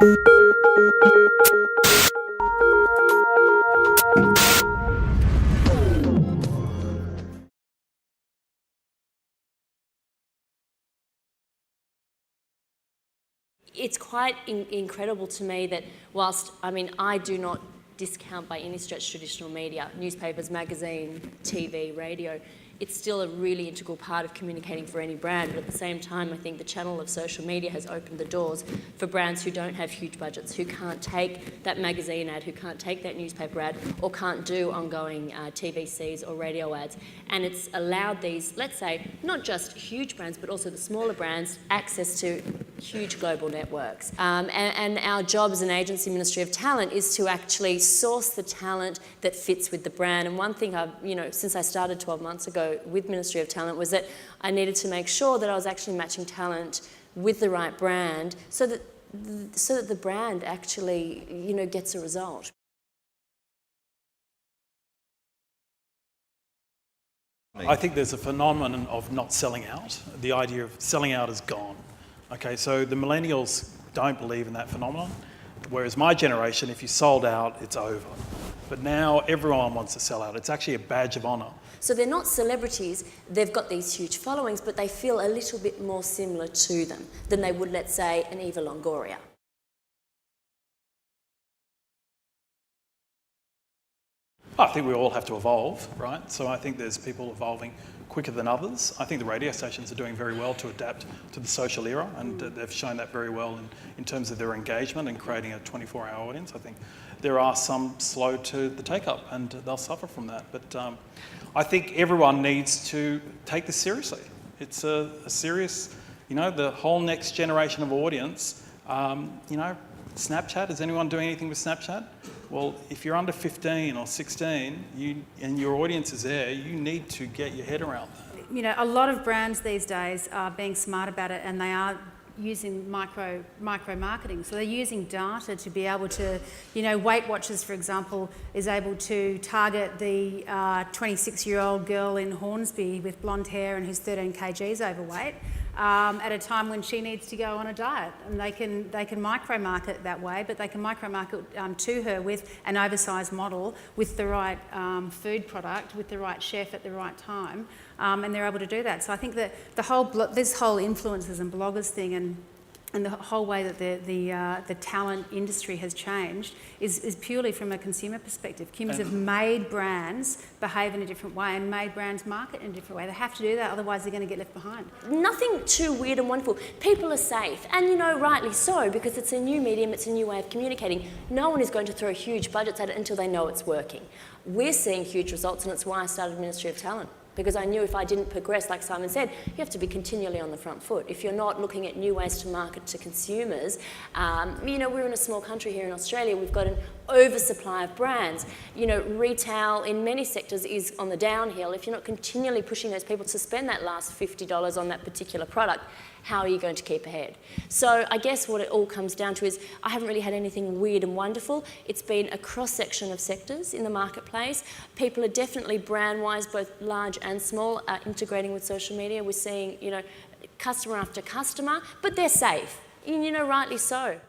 It's quite incredible to me that whilst, I do not discount by any stretch traditional media, newspapers, magazine, TV, radio, it's still a really integral part of communicating for any brand, but at the same time I think the channel of social media has opened the doors for brands who don't have huge budgets, who can't take that magazine ad, who can't take that newspaper ad, or can't do ongoing TVCs or radio ads. And it's allowed these, let's say, not just huge brands, but also the smaller brands, access to huge global networks. And our job as an agency, Ministry of Talent, is to actually source the talent that fits with the brand. And one thing I've, since I started 12 months ago with Ministry of Talent was that I needed to make sure that I was actually matching talent with the right brand so that the brand actually, gets a result. I think there's a phenomenon of not selling out. The idea of selling out is gone. Okay, so the millennials don't believe in that phenomenon, whereas my generation, if you sold out, it's over. But now everyone wants to sell out. It's actually a badge of honour. So they're not celebrities, they've got these huge followings, but they feel a little bit more similar to them than they would, let's say, an Eva Longoria. I think we all have to evolve, right? So I think there's people evolving quicker than others. I think the radio stations are doing very well to adapt to the social era, and they've shown that very well in terms of their engagement and creating a 24-hour audience. I think there are some slow to the take-up, and they'll suffer from that. But I think everyone needs to take this seriously. It's a serious, the whole next generation of audience, Snapchat, is anyone doing anything with Snapchat? Well, if you're under 15 or 16 and your audience is there, you need to get your head around that. A lot of brands these days are being smart about it, and they are using micro marketing. So they're using data to be able to, Weight Watchers, for example, is able to target the 26-year-old girl in Hornsby with blonde hair and who's 13 kgs overweight. At a time when she needs to go on a diet, and they can micro-market that way, but they can micro-market to her with an oversized model, with the right food product, with the right chef at the right time, and they're able to do that. So I think that this whole influencers and bloggers thing, and the whole way that the talent industry has changed is purely from a consumer perspective. Consumers have made brands behave in a different way and made brands market in a different way. They have to do that, otherwise they're going to get left behind. Nothing too weird and wonderful. People are safe, and rightly so, because it's a new medium, it's a new way of communicating. No one is going to throw huge budgets at it until they know it's working. We're seeing huge results, and it's why I started Ministry of Talent. Because I knew if I didn't progress, like Simon said, you have to be continually on the front foot. If you're not looking at new ways to market to consumers, we're in a small country here in Australia, we've got an oversupply of brands. Retail in many sectors is on the downhill. If you're not continually pushing those people to spend that last $50 on that particular product, how are you going to keep ahead? So I guess what it all comes down to is I haven't really had anything weird and wonderful. It's been a cross-section of sectors in the marketplace. People are definitely brand-wise, both large and small, integrating with social media. We're seeing, customer after customer, but they're safe, rightly so.